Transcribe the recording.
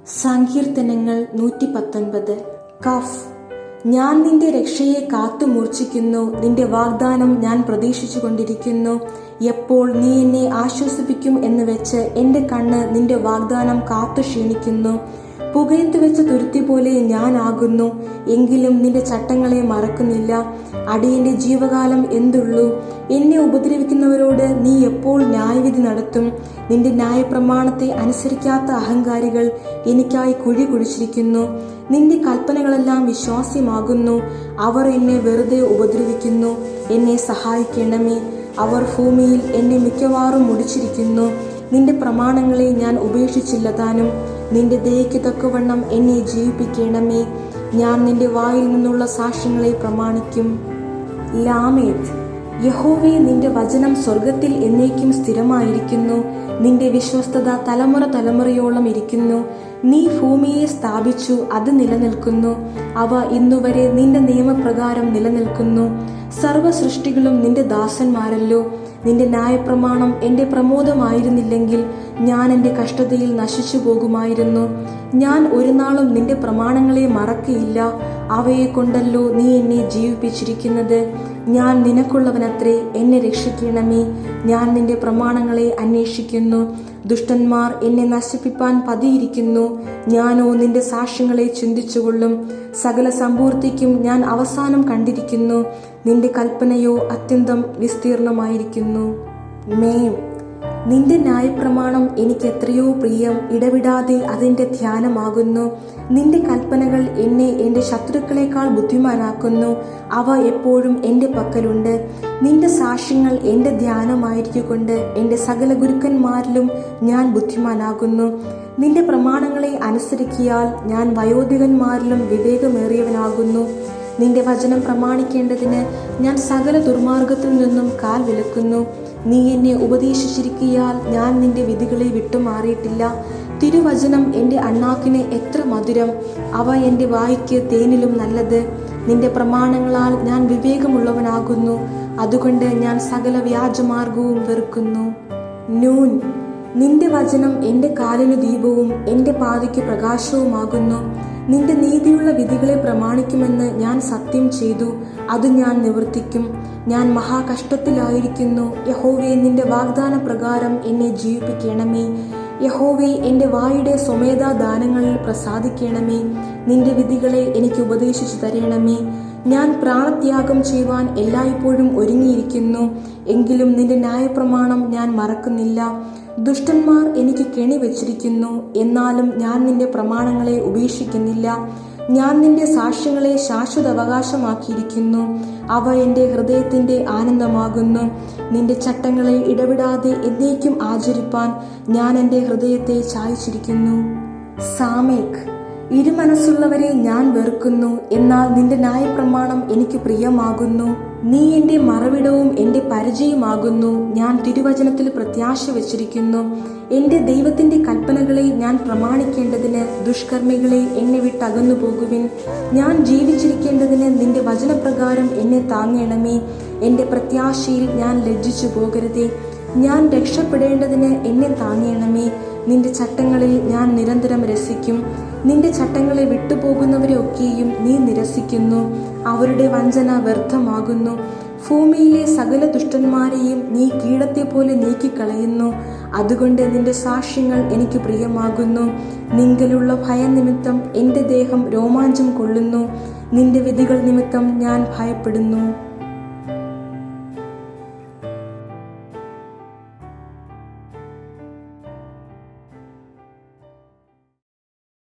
സങ്കീർത്തനങ്ങൾ 119. കഫ്. ഞാൻ നിന്റെ രക്ഷയെ കാത്തു മൂർച്ഛിക്കുന്നു, നിന്റെ വാഗ്ദാനം ഞാൻ പ്രതീക്ഷിച്ചു കൊണ്ടിരിക്കുന്നു. എപ്പോൾ നീ എന്നെ ആശ്വസിപ്പിക്കും എന്ന് വെച്ച് എന്റെ കണ്ണ് നിന്റെ വാഗ്ദാനം കാത്തു ക്ഷീണിക്കുന്നു. പുകയത്ത് വെച്ച തുരുത്തി പോലെ ഞാൻ ആകുന്നു, എങ്കിലും നിന്റെ ചട്ടങ്ങളെ മറക്കുന്നില്ല. അടിയന്റെ ജീവകാലം എന്തുള്ളൂ? എന്നെ ഉപദ്രവിക്കുന്നവരോട് നീ എപ്പോൾ ന്യായവിധി നടത്തും? നിന്റെ ന്യായപ്രമാണത്തെ അനുസരിക്കാത്ത അഹങ്കാരികൾ എനിക്കായി കുഴി കുഴിച്ചിരിക്കുന്നു. നിന്റെ കൽപ്പനകളെല്ലാം വിശ്വാസ്യമാകുന്നു. അവർ എന്നെ വെറുതെ ഉപദ്രവിക്കുന്നു. എന്നെ സഹായിക്കണമേ. അവർ ഭൂമിയിൽ എന്നെ മിക്കവാറും മുടിച്ചിരിക്കുന്നു. നിന്റെ പ്രമാണങ്ങളെ ഞാൻ ഉപേക്ഷിച്ചില്ല താനും. നിന്റെ ദയയ്ക്ക് തക്കവണ്ണം എന്നെ ജീവിപ്പിക്കണമേ. ഞാൻ നിന്റെ വായിൽ നിന്നുള്ള സാക്ഷ്യങ്ങളെ പ്രമാണിക്കും. ലാമേത്ത്. യഹോവേ, നിന്റെ വചനം സ്വർഗത്തിൽ എന്നേക്കും സ്ഥിരമായിരിക്കുന്നു. നിന്റെ വിശ്വസ്തത തലമുറ തലമുറയോളം ഇരിക്കുന്നു. നീ ഭൂമിയെ സ്ഥാപിച്ചു, അത് നിലനിൽക്കുന്നു. അവ ഇന്നുവരെ നിന്റെ നിയമപ്രകാരം നിലനിൽക്കുന്നു. സർവ്വ സൃഷ്ടികളും നിന്റെ ദാസന്മാരല്ലോ. നിന്റെ ന്യായപ്രമാണം എന്റെ പ്രമോദമായിരുന്നില്ലെങ്കിൽ ഞാൻ എന്റെ കഷ്ടതയിൽ നശിച്ചു പോകുമായിരുന്നു. ഞാൻ ഒരു നാളും നിന്റെ പ്രമാണങ്ങളെ മറക്കയില്ല. അവയെ കൊണ്ടല്ലോ നീ എന്നെ ജീവിപ്പിച്ചിരിക്കുന്നത്. ഞാൻ നിനക്കുള്ളവനത്രേ, എന്നെ രക്ഷിക്കണമേ. ഞാൻ നിന്റെ പ്രമാണങ്ങളെ അന്വേഷിക്കുന്നു. ദുഷ്ടന്മാർ എന്നെ നശിപ്പിപ്പാൻ പതിയിരിക്കുന്നു. ഞാനോ നിന്റെ സാക്ഷ്യങ്ങളെ ചിന്തിച്ചുകൊള്ളും. സകല സമ്പൂർത്തിക്കും ഞാൻ അവസാനം കണ്ടിരിക്കുന്നു. നിന്റെ കൽപ്പനയോ അത്യന്തം വിസ്തീർണമായിരിക്കുന്നു. മേം. നിന്റെ ന്യായപ്രമാണം എനിക്ക് എത്രയോ പ്രിയം, ഇടവിടാതെ അതിന്റെ ധ്യാനമാകുന്നു. നിന്റെ കൽപ്പനകൾ എന്നെ എന്റെ ശത്രുക്കളെക്കാൾ ബുദ്ധിമാനാക്കുന്നു. അവ എപ്പോഴും എന്റെ പക്കലുണ്ട്. നിന്റെ സാക്ഷ്യങ്ങൾ എന്റെ ധ്യാനമായിരിക്കൊണ്ട് എന്റെ സകല ഗുരുക്കന്മാരിലും ഞാൻ ബുദ്ധിമാനാകുന്നു. നിന്റെ പ്രമാണങ്ങളെ അനുസരിക്കിയാൽ ഞാൻ വയോധികന്മാരിലും വിവേകമേറിയവനാകുന്നു. നിന്റെ വചനം പ്രമാണിക്കേണ്ടതിന് ഞാൻ സകല ദുർമാർഗത്തിൽ നിന്നും കാൽ വിലക്കുന്നു. നീ എന്നെ ഉപദേശിച്ചിരിക്കിയാൽ ഞാൻ നിന്റെ വിധികളെ വിട്ടുമാറിയിട്ടില്ല. തിരുവചനം എന്റെ അണ്ണാക്കിന് എത്ര മധുരം! അവ എന്റെ വായ്ക്ക് തേനിലും നല്ലത്. നിന്റെ പ്രമാണങ്ങളാൽ ഞാൻ വിവേകമുള്ളവനാകുന്നു. അതുകൊണ്ട് ഞാൻ സകല വ്യാജമാർഗവും വെറുക്കുന്നു. നൂൻ. നിന്റെ വചനം എന്റെ കാലിന് ദീപവും എന്റെ പാതയ്ക്ക് പ്രകാശവുമാകുന്നു. നിന്റെ നീതിയുള്ള വിധികളെ പ്രമാണിക്കുമെന്ന് ഞാൻ സത്യം ചെയ്തു, അത് ഞാൻ നിവർത്തിക്കും. ഞാൻ മഹാകഷ്ടത്തിലായിരിക്കുന്നു. യഹോവേ, നിന്റെ വാഗ്ദാന പ്രകാരം എന്നെ ജീവിപ്പിക്കണമേ. യഹോവേ, എന്റെ വായുടെ സ്വമേധാദാനങ്ങളിൽ പ്രസാദിക്കണമേ. നിന്റെ വിധികളെ എനിക്ക് ഉപദേശിച്ചു തരണമേ. ഞാൻ പ്രാണത്യാഗം ചെയ്യുവാൻ എല്ലായ്പ്പോഴും ഒരുങ്ങിയിരിക്കുന്നു. എങ്കിലും നിന്റെ ന്യായപ്രമാണം ഞാൻ മറക്കുന്നില്ല. ദുഷ്ടന്മാർ എനിക്ക് കെണി വെച്ചിരിക്കുന്നു, എന്നാലും ഞാൻ നിന്റെ പ്രമാണങ്ങളെ ഉപേക്ഷിക്കുന്നില്ല. ഞാൻ നിന്റെ സാക്ഷ്യങ്ങളെ ശാശ്വത അവകാശമാക്കിയിരിക്കുന്നു. അവ എന്റെ ഹൃദയത്തിന്റെ ആനന്ദമാകുന്നു. നിന്റെ ചട്ടങ്ങളെ ഇടവിടാതെ എന്നേക്കും ആചരിപ്പാൻ ഞാൻ എന്റെ ഹൃദയത്തെ ചായ്ച്ചിരിക്കുന്നു. സാമേക്ക്. ഇരുമനസ്സുള്ളവരെ ഞാൻ വെറുക്കുന്നു, എന്നാൽ നിന്റെ ന്യായപ്രമാണം എനിക്ക് പ്രിയമാകുന്നു. നീ എന്റെ മറവിടവും എന്റെ പരിചയമാകുന്നു. ഞാൻ തിരുവചനത്തിൽ പ്രത്യാശ വച്ചിരിക്കുന്നു. എന്റെ ദൈവത്തിന്റെ കൽപ്പനകളെ ഞാൻ പ്രമാണിക്കേണ്ടതിന് ദുഷ്കർമ്മികളെ എന്നെ വിട്ടകന്നു പോകുവിൻ. ഞാൻ ജീവിച്ചിരിക്കേണ്ടതിന് നിന്റെ വചനപ്രകാരം എന്നെ താങ്ങണമേ. എന്റെ പ്രത്യാശയിൽ ഞാൻ ലജ്ജിച്ചു പോകരുതേ. ഞാൻ രക്ഷപ്പെടേണ്ടതിന് എന്നെ താങ്ങണമേ. നിന്റെ ചട്ടങ്ങളിൽ ഞാൻ നിരന്തരം രസിക്കും. നിന്റെ ചട്ടങ്ങളെ വിട്ടുപോകുന്നവരെ ഒക്കെയും നീ നിരസിക്കുന്നു. അവരുടെ വഞ്ചന വ്യർത്ഥമാകുന്നു. ഭൂമിയിലെ സകല ദുഷ്ടന്മാരെയും നീ കീടത്തെ പോലെ നീക്കിക്കളയുന്നു. അതുകൊണ്ട് നിന്റെ സാക്ഷ്യങ്ങൾ എനിക്ക് പ്രിയമാകുന്നു. നിങ്കലുള്ള ഭയനിമിത്തം എന്റെ ദേഹം രോമാഞ്ചം കൊള്ളുന്നു. നിന്റെ വിധികൾ നിമിത്തം ഞാൻ ഭയപ്പെടുന്നു.